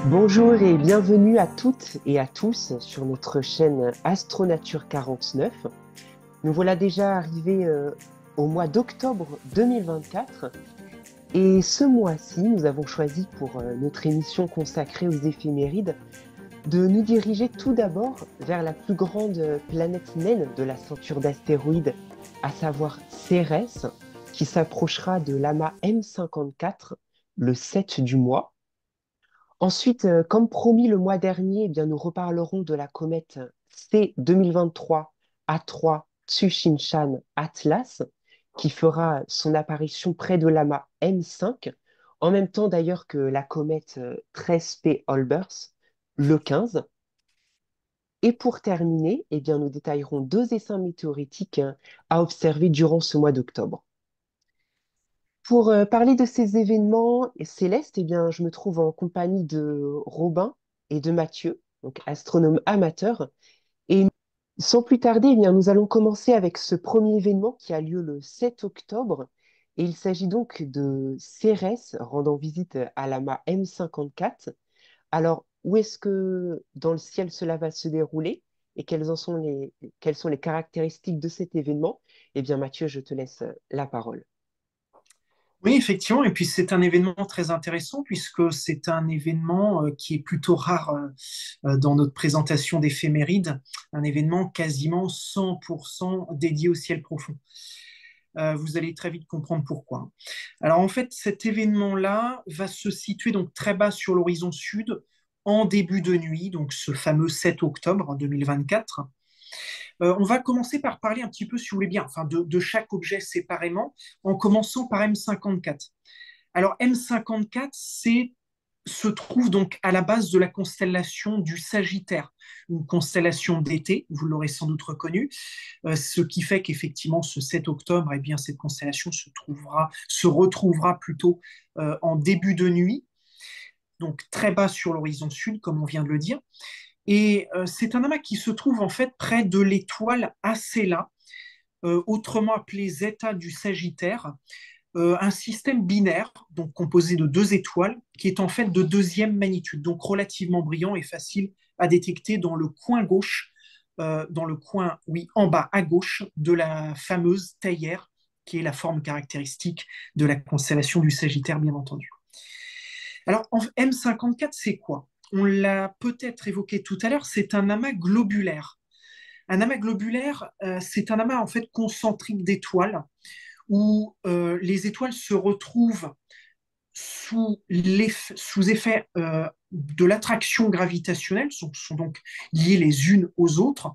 Bonjour et bienvenue à toutes et à tous sur notre chaîne Astronature 49. Nous voilà déjà arrivés au mois d'octobre 2024 et ce mois-ci, nous avons choisi pour notre émission consacrée aux éphémérides de nous diriger tout d'abord vers la plus grande planète naine de la ceinture d'astéroïdes, à savoir Cérès, qui s'approchera de l'amas M54 le 7 du mois. Ensuite, comme promis le mois dernier, eh bien, nous reparlerons de la comète C 2023 A3 Tsushinshan Atlas, qui fera son apparition près de l'amas M5, en même temps d'ailleurs que la comète 13P Olbers, le 15. Et pour terminer, eh bien, nous détaillerons deux essaims météoritiques à observer durant ce mois d'octobre. Pour parler de ces événements célestes, eh bien, je me trouve en compagnie de Robin et de Mathieu, donc astronomes amateurs. Et sans plus tarder, eh bien, nous allons commencer avec ce premier événement qui a lieu le 7 octobre. Et il s'agit donc de Cérès rendant visite à l'amas M54. Alors, où est-ce que dans le ciel cela va se dérouler et quelles sont les caractéristiques de cet événement? Eh bien, Mathieu, je te laisse la parole. Oui, effectivement, et puis c'est un événement très intéressant puisque c'est un événement qui est plutôt rare dans notre présentation d'éphémérides, un événement quasiment 100% dédié au ciel profond. Vous allez très vite comprendre pourquoi. Alors en fait, cet événement-là va se situer donc très bas sur l'horizon sud en début de nuit, donc ce fameux 7 octobre 2024. On va commencer par parler un petit peu, si vous voulez bien, enfin de chaque objet séparément, en commençant par M54. Alors M54, se trouve donc à la base de la constellation du Sagittaire, une constellation d'été, vous l'aurez sans doute reconnu, ce qui fait qu'effectivement ce 7 octobre, eh bien, cette constellation se retrouvera plutôt en début de nuit, donc très bas sur l'horizon sud, comme on vient de le dire. Et c'est un amas qui se trouve en fait près de l'étoile Acela, autrement appelée Zeta du Sagittaire, un système binaire, donc composé de deux étoiles, qui est en fait de deuxième magnitude, donc relativement brillant et facile à détecter dans le coin gauche, dans le coin, oui, en bas à gauche de la fameuse théière, qui est la forme caractéristique de la constellation du Sagittaire, bien entendu. Alors, en M54, c'est quoi? On l'a peut-être évoqué tout à l'heure, c'est un amas globulaire. Un amas globulaire, c'est un amas en fait concentrique d'étoiles où les étoiles se retrouvent sous effet de l'attraction gravitationnelle, sont donc liées les unes aux autres,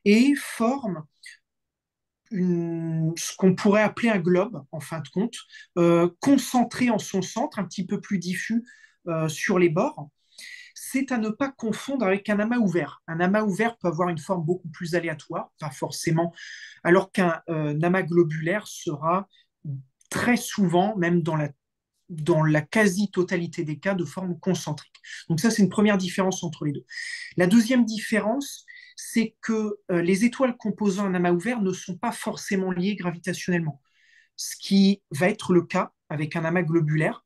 et forment ce qu'on pourrait appeler un globe, en fin de compte, concentré en son centre, un petit peu plus diffus sur les bords. C'est à ne pas confondre avec un amas ouvert. Un amas ouvert peut avoir une forme beaucoup plus aléatoire, pas forcément, alors qu'un amas globulaire sera très souvent, même dans la quasi-totalité des cas, de forme concentrique. Donc ça, c'est une première différence entre les deux. La deuxième différence, c'est que les étoiles composant un amas ouvert ne sont pas forcément liées gravitationnellement, ce qui va être le cas avec un amas globulaire.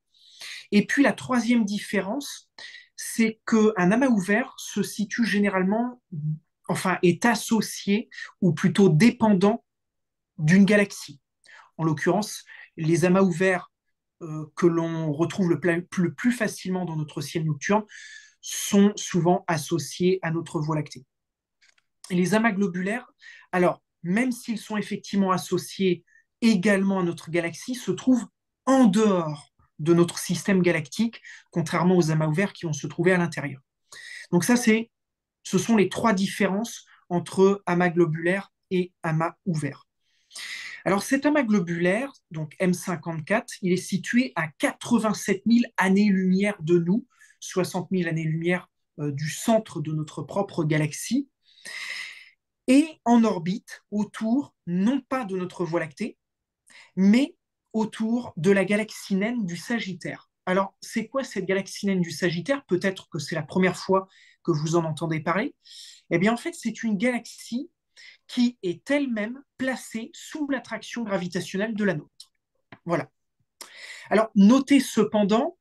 Et puis la troisième différence, c'est qu'un amas ouvert se situe généralement, enfin, est associé ou plutôt dépendant d'une galaxie. En l'occurrence, les amas ouverts que l'on retrouve le plus facilement dans notre ciel nocturne sont souvent associés à notre Voie lactée. Et les amas globulaires, alors, même s'ils sont effectivement associés également à notre galaxie, se trouvent en dehors de notre système galactique, contrairement aux amas ouverts qui vont se trouver à l'intérieur. Donc ça, ce sont les trois différences entre amas globulaire et amas ouvert. Alors cet amas globulaire, donc M54, il est situé à 87 000 années-lumière de nous, 60 000 années-lumière du centre de notre propre galaxie, et en orbite autour, non pas de notre Voie lactée, mais autour de la galaxie naine du Sagittaire. Alors, c'est quoi cette galaxie naine du Sagittaire? Peut-être que c'est la première fois que vous en entendez parler. Eh bien, en fait, c'est une galaxie qui est elle-même placée sous l'attraction gravitationnelle de la nôtre. Voilà. Alors, notez cependant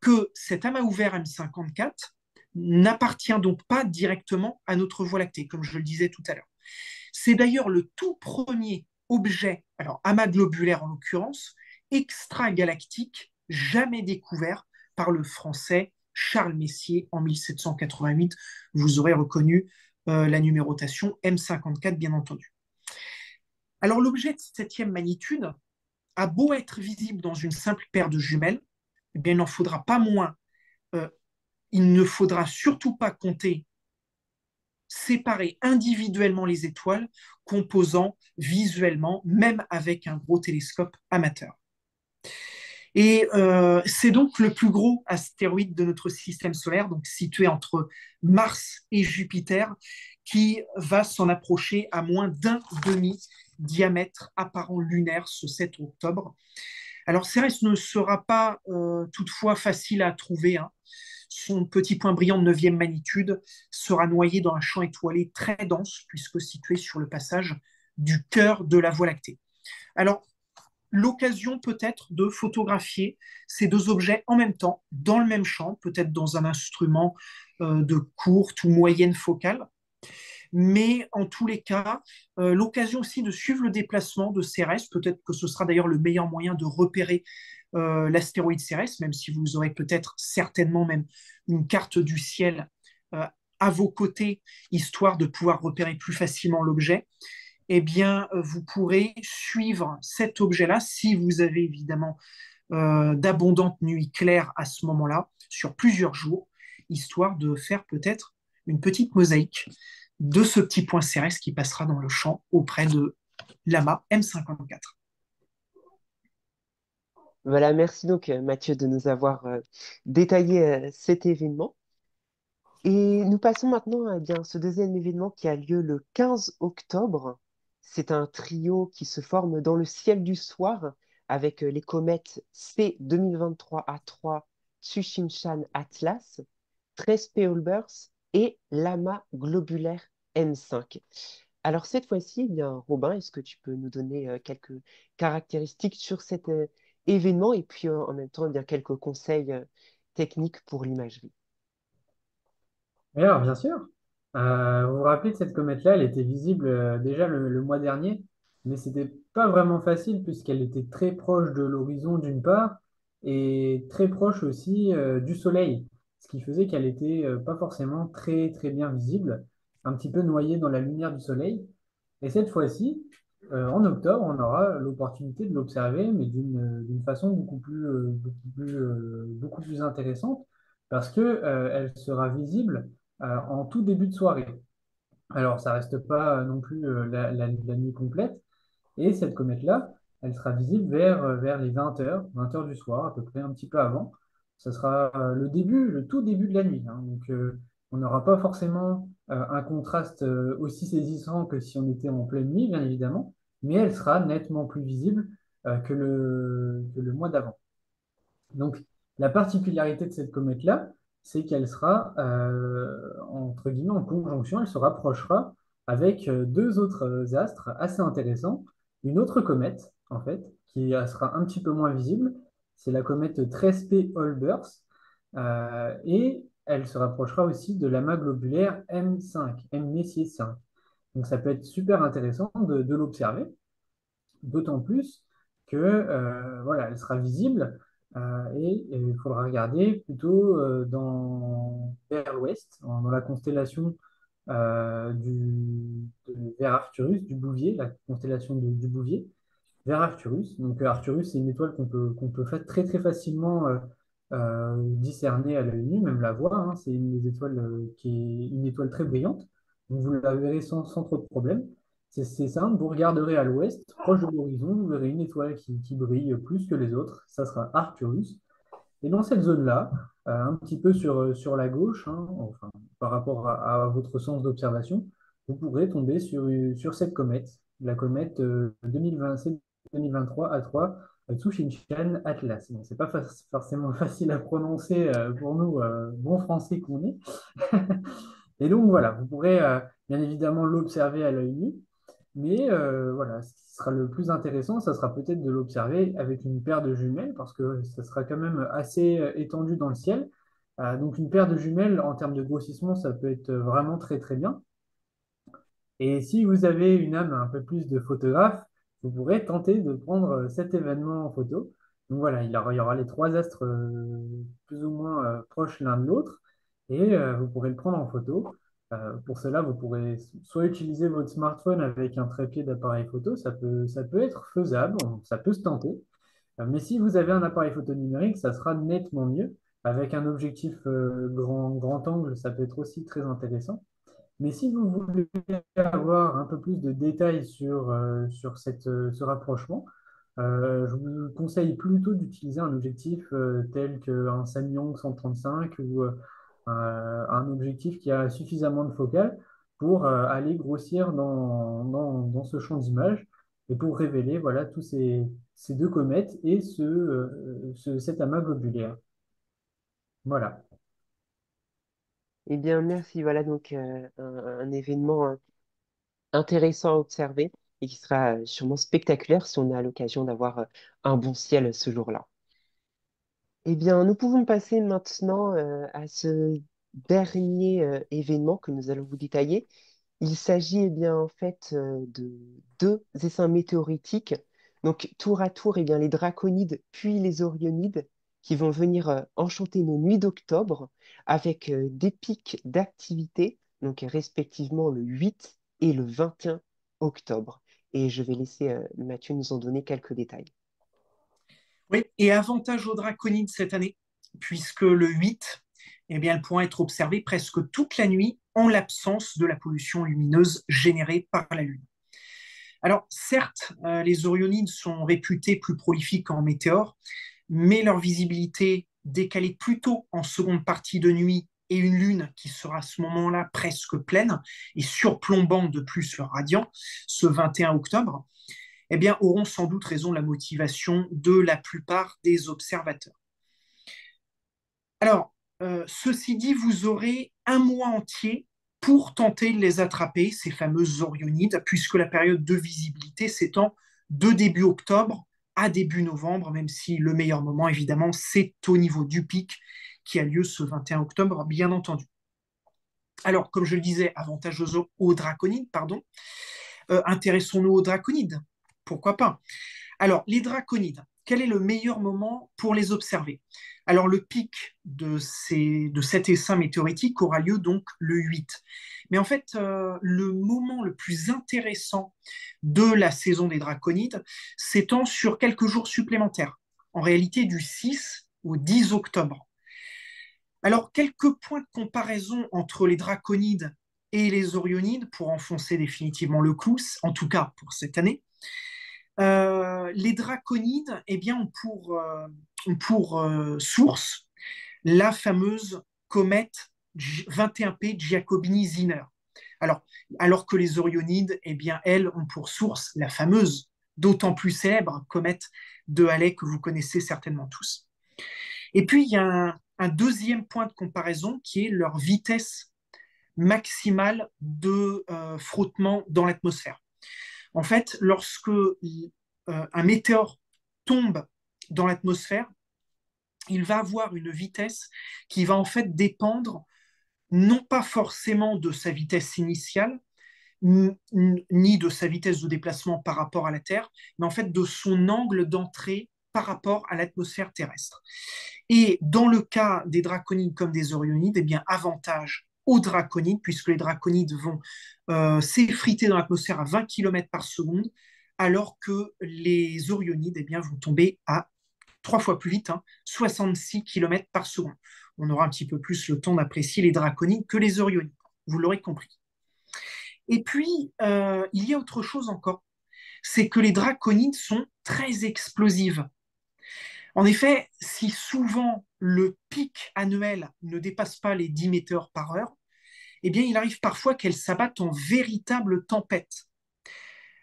que cet amas ouvert M54 n'appartient donc pas directement à notre Voie lactée, comme je le disais tout à l'heure. C'est d'ailleurs le tout premier objet, alors amas globulaire en l'occurrence, extragalactique, jamais découvert par le français Charles Messier en 1788. Vous aurez reconnu la numérotation M54, bien entendu. Alors l'objet de septième magnitude a beau être visible dans une simple paire de jumelles, eh bien, il n'en faudra pas moins, euh, il ne faudra surtout pas compter séparer individuellement les étoiles, composant visuellement, même avec un gros télescope amateur. Et c'est donc le plus gros astéroïde de notre système solaire, donc situé entre Mars et Jupiter, qui va s'en approcher à moins d'un demi-diamètre apparent lunaire ce 7 octobre. Alors Cérès ne sera pas toutefois facile à trouver, hein. Son petit point brillant de neuvième magnitude sera noyé dans un champ étoilé très dense, puisque situé sur le passage du cœur de la Voie lactée. Alors, l'occasion peut-être de photographier ces deux objets en même temps, dans le même champ, peut-être dans un instrument de courte ou moyenne focale. Mais en tous les cas, l'occasion aussi de suivre le déplacement de Cérès, peut-être que ce sera d'ailleurs le meilleur moyen de repérer l'astéroïde Cérès, même si vous aurez peut-être certainement même une carte du ciel euh, à vos côtés, histoire de pouvoir repérer plus facilement l'objet. Eh bien, vous pourrez suivre cet objet-là si vous avez évidemment d'abondantes nuits claires à ce moment-là, sur plusieurs jours, histoire de faire peut-être une petite mosaïque de ce petit point Cérès qui passera dans le champ auprès de l'amas M54. Voilà, merci donc Mathieu de nous avoir détaillé cet événement. Et nous passons maintenant à bien, ce deuxième événement qui a lieu le 15 octobre. C'est un trio qui se forme dans le ciel du soir avec les comètes C 2023 A3, Tsushinshan Atlas, 13 P Olbers et l'amas globulaire M5. Alors cette fois-ci, eh bien, Robin, est-ce que tu peux nous donner quelques caractéristiques sur cet événement et puis en même temps, eh bien, quelques conseils techniques pour l'imagerie? Et alors, bien sûr, vous vous rappelez de cette comète-là, elle était visible déjà le mois dernier, mais c'était pas vraiment facile puisqu'elle était très proche de l'horizon d'une part et très proche aussi du Soleil, ce qui faisait qu'elle était pas forcément très très bien visible, un petit peu noyée dans la lumière du Soleil. Et cette fois-ci, en octobre, on aura l'opportunité de l'observer, mais d'une façon beaucoup plus intéressante, parce que elle sera visible en tout début de soirée. Alors, ça reste pas non plus la nuit complète, et cette comète-là, elle sera visible vers les 20 heures du soir, à peu près un petit peu avant. Ce sera le début, le tout début de la nuit, hein. Donc, on n'aura pas forcément un contraste aussi saisissant que si on était en pleine nuit, bien évidemment, mais elle sera nettement plus visible que le mois d'avant. Donc, la particularité de cette comète-là, c'est qu'elle sera, entre guillemets, en conjonction, elle se rapprochera avec deux autres astres assez intéressants. Une autre comète, en fait, qui sera un petit peu moins visible, c'est la comète 13P Olbers, et elle se rapprochera aussi de l'amas globulaire M5, M Messier 5. Donc, ça peut être super intéressant de l'observer. D'autant plus que voilà, elle sera visible et il faudra regarder plutôt vers l'ouest, dans la constellation vers Arcturus, du Bouvier, la constellation du Bouvier, vers Arcturus. Donc Arcturus, c'est une étoile qu'on peut très très facilement discerner à l'œil nu, même la voir, hein. C'est une des étoiles qui est une étoile très brillante. Donc, vous la verrez sans trop de problème. C'est simple, vous regarderez à l'ouest, proche de l'horizon, vous verrez une étoile qui brille plus que les autres, ça sera Arcturus. Et dans cette zone-là, un petit peu sur la gauche, hein, enfin, par rapport à votre sens d'observation, vous pourrez tomber sur cette comète, la comète 2027-2023 A3, Tsushinshan Atlas. Bon, c'est pas forcément facile à prononcer pour nous, bons français qu'on est. Et donc voilà, vous pourrez bien évidemment l'observer à l'œil nu, Mais voilà, ce qui sera le plus intéressant, ça sera peut-être de l'observer avec une paire de jumelles, parce que ça sera quand même assez étendu dans le ciel. Donc une paire de jumelles, en termes de grossissement, ça peut être vraiment très très bien. Et si vous avez une âme un peu plus de photographe, vous pourrez tenter de prendre cet événement en photo. Donc voilà, il y aura les trois astres plus ou moins proches l'un de l'autre, et vous pourrez le prendre en photo. Pour cela, vous pourrez soit utiliser votre smartphone avec un trépied d'appareil photo, ça peut être faisable, ça peut se tenter. Mais si vous avez un appareil photo numérique, ça sera nettement mieux. Avec un objectif grand angle, ça peut être aussi très intéressant. Mais si vous voulez avoir un peu plus de détails sur ce rapprochement, je vous conseille plutôt d'utiliser un objectif tel qu'un Samyang 135 ou un objectif qui a suffisamment de focale pour aller grossir dans ce champ d'image et pour révéler voilà, tous ces deux comètes et cet amas globulaire. Voilà. Eh bien, merci. Voilà donc un événement intéressant à observer et qui sera sûrement spectaculaire si on a l'occasion d'avoir un bon ciel ce jour-là. Eh bien, nous pouvons passer maintenant à ce dernier événement que nous allons vous détailler. Il s'agit eh bien, en fait de deux essaims météoritiques, donc tour à tour eh bien, les draconides puis les orionides qui vont venir enchanter nos nuits d'octobre avec des pics d'activité, donc respectivement le 8 et le 21 octobre. Et je vais laisser Mathieu nous en donner quelques détails. Oui, et avantage aux draconides cette année, puisque le 8, eh bien, elles pourront être observées presque toute la nuit en l'absence de la pollution lumineuse générée par la Lune. Alors, certes, les Orionides sont réputés plus prolifiques en météores, mais leur visibilité décalée plutôt en seconde partie de nuit et une lune qui sera à ce moment-là presque pleine et surplombant de plus leur radiant, ce 21 octobre, eh bien, auront sans doute raison de la motivation de la plupart des observateurs. Alors, ceci dit, vous aurez un mois entier pour tenter de les attraper, ces fameuses Orionides, puisque la période de visibilité s'étend de début octobre à début novembre, même si le meilleur moment, évidemment, c'est au niveau du pic qui a lieu ce 21 octobre, bien entendu. Alors, comme je le disais, avantage aux draconides, pardon. Intéressons-nous aux draconides. Pourquoi pas? Alors, les draconides, quel est le meilleur moment pour les observer? Alors, le pic de cet essaim météoritique aura lieu donc le 8. Mais en fait, le moment le plus intéressant de la saison des draconides s'étend sur quelques jours supplémentaires, en réalité du 6 au 10 octobre. Alors, quelques points de comparaison entre les draconides et les orionides pour enfoncer définitivement le clou, en tout cas pour cette année. Les draconides eh bien, ont pour source la fameuse comète 21P Giacobini-Zinner. Alors que les Orionides, eh bien, elles, ont pour source la fameuse, d'autant plus célèbre comète de Halley que vous connaissez certainement tous. Et puis, il y a un deuxième point de comparaison qui est leur vitesse maximale de frottement dans l'atmosphère. En fait, lorsque un météore tombe dans l'atmosphère, il va avoir une vitesse qui va en fait dépendre non pas forcément de sa vitesse initiale, ni de sa vitesse de déplacement par rapport à la Terre, mais en fait de son angle d'entrée par rapport à l'atmosphère terrestre. Et dans le cas des draconides comme des orionides, eh bien, avantage aux draconides, puisque les draconides vont s'effriter dans l'atmosphère à 20 km par seconde, alors que les orionides eh bien, vont tomber à 3 fois plus vite, 66 km par seconde. On aura un petit peu plus le temps d'apprécier les draconides que les orionides, vous l'aurez compris. Et puis, il y a autre chose encore, c'est que les draconides sont très explosives. En effet, si souvent le pic annuel ne dépasse pas les 10 météores par heure, eh bien, il arrive parfois qu'elles s'abattent en véritable tempête.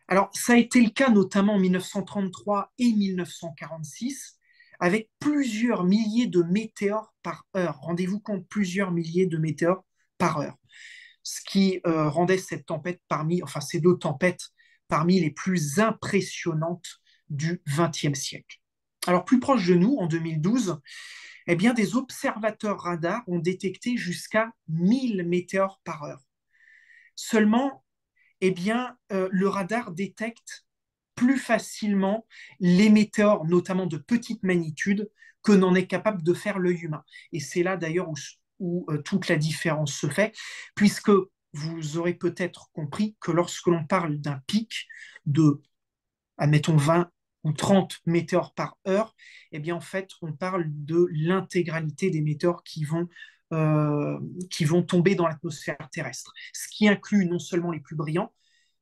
Alors, ça a été le cas notamment en 1933 et 1946, avec plusieurs milliers de météores par heure. Rendez-vous compte, plusieurs milliers de météores par heure. Ce qui rendait cette tempête ces deux tempêtes parmi les plus impressionnantes du XXe siècle. Alors, plus proche de nous, en 2012, eh bien, des observateurs radars ont détecté jusqu'à 1000 météores par heure. Seulement, eh bien, le radar détecte plus facilement les météores, notamment de petite magnitude, que n'en est capable de faire l'œil humain. Et c'est là d'ailleurs où toute la différence se fait, puisque vous aurez peut-être compris que lorsque l'on parle d'un pic de, admettons, 20 ou 30 météores par heure, eh bien en fait, on parle de l'intégralité des météores qui vont tomber dans l'atmosphère terrestre, ce qui inclut non seulement les plus brillants,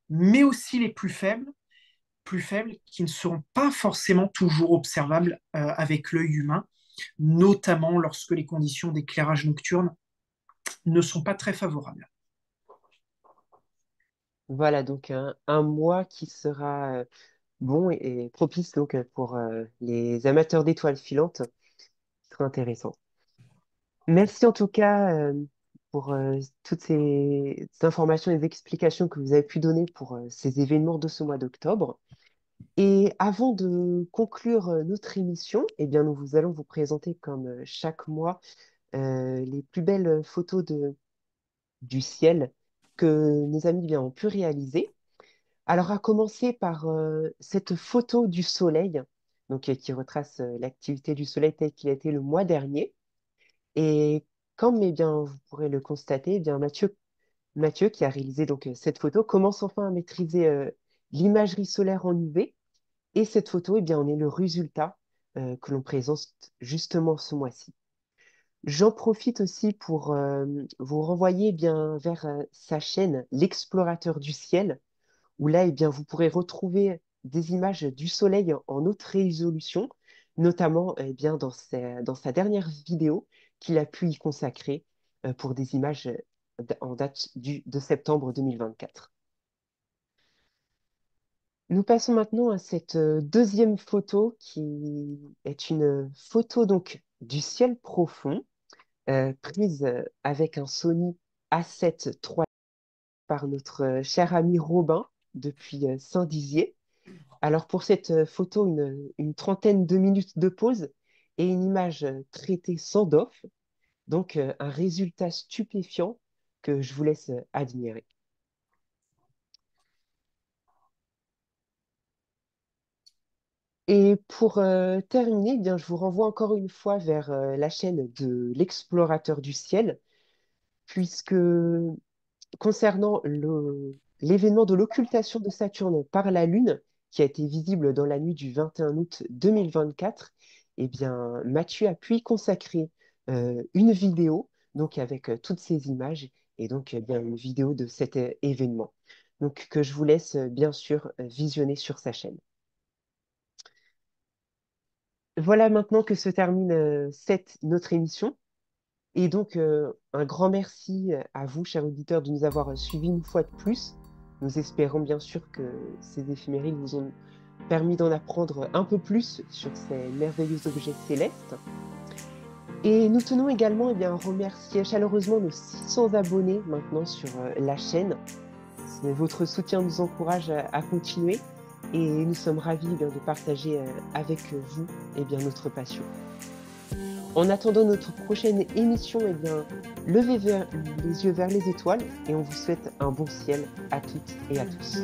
mais aussi les plus faibles qui ne seront pas forcément toujours observables avec l'œil humain, notamment lorsque les conditions d'éclairage nocturne ne sont pas très favorables. Voilà, donc un mois qui sera bon et propice donc pour les amateurs d'étoiles filantes. Très intéressant. Merci en tout cas pour toutes ces informations et explications que vous avez pu donner pour ces événements de ce mois d'octobre. Et avant de conclure notre émission, eh bien, nous allons vous présenter comme chaque mois les plus belles photos du ciel que nos amis bien, ont pu réaliser. Alors, à commencer par cette photo du soleil, donc, qui retrace l'activité du soleil tel qu'il a été le mois dernier. Et comme eh bien, vous pourrez le constater, eh bien, Mathieu, qui a réalisé donc, cette photo, commence enfin à maîtriser l'imagerie solaire en UV. Et cette photo, eh bien, en est le résultat que l'on présente justement ce mois-ci. J'en profite aussi pour vous renvoyer eh bien, vers sa chaîne L'Explorateur du ciel, où là, eh bien, vous pourrez retrouver des images du soleil en haute résolution, notamment eh bien, dans sa dernière vidéo qu'il a pu y consacrer pour des images en date de septembre 2024. Nous passons maintenant à cette deuxième photo qui est une photo donc du ciel profond prise avec un Sony A7 III par notre cher ami Robin depuis Saint-Dizier. Alors pour cette photo, une trentaine de minutes de pause et une image traitée sans doff, donc un résultat stupéfiant que je vous laisse admirer. Et pour terminer, eh bien, je vous renvoie encore une fois vers la chaîne de l'Explorateur du ciel, puisque concernant l'événement de l'occultation de Saturne par la Lune, qui a été visible dans la nuit du 21 août 2024, eh bien, Mathieu a pu y consacrer une vidéo, donc avec toutes ces images, et donc bien une vidéo de cet événement. Donc, que je vous laisse bien sûr visionner sur sa chaîne. Voilà maintenant que se termine notre émission. Et donc, un grand merci à vous, chers auditeurs, de nous avoir suivis une fois de plus. Nous espérons bien sûr que ces éphémérides vous ont permis d'en apprendre un peu plus sur ces merveilleux objets célestes. Et nous tenons également eh bien, à remercier chaleureusement nos 600 abonnés maintenant sur la chaîne. Votre soutien nous encourage à continuer et nous sommes ravis eh bien, de partager avec vous eh bien, notre passion. En attendant notre prochaine émission, eh bien, levez les yeux vers les étoiles et on vous souhaite un bon ciel à toutes et à tous.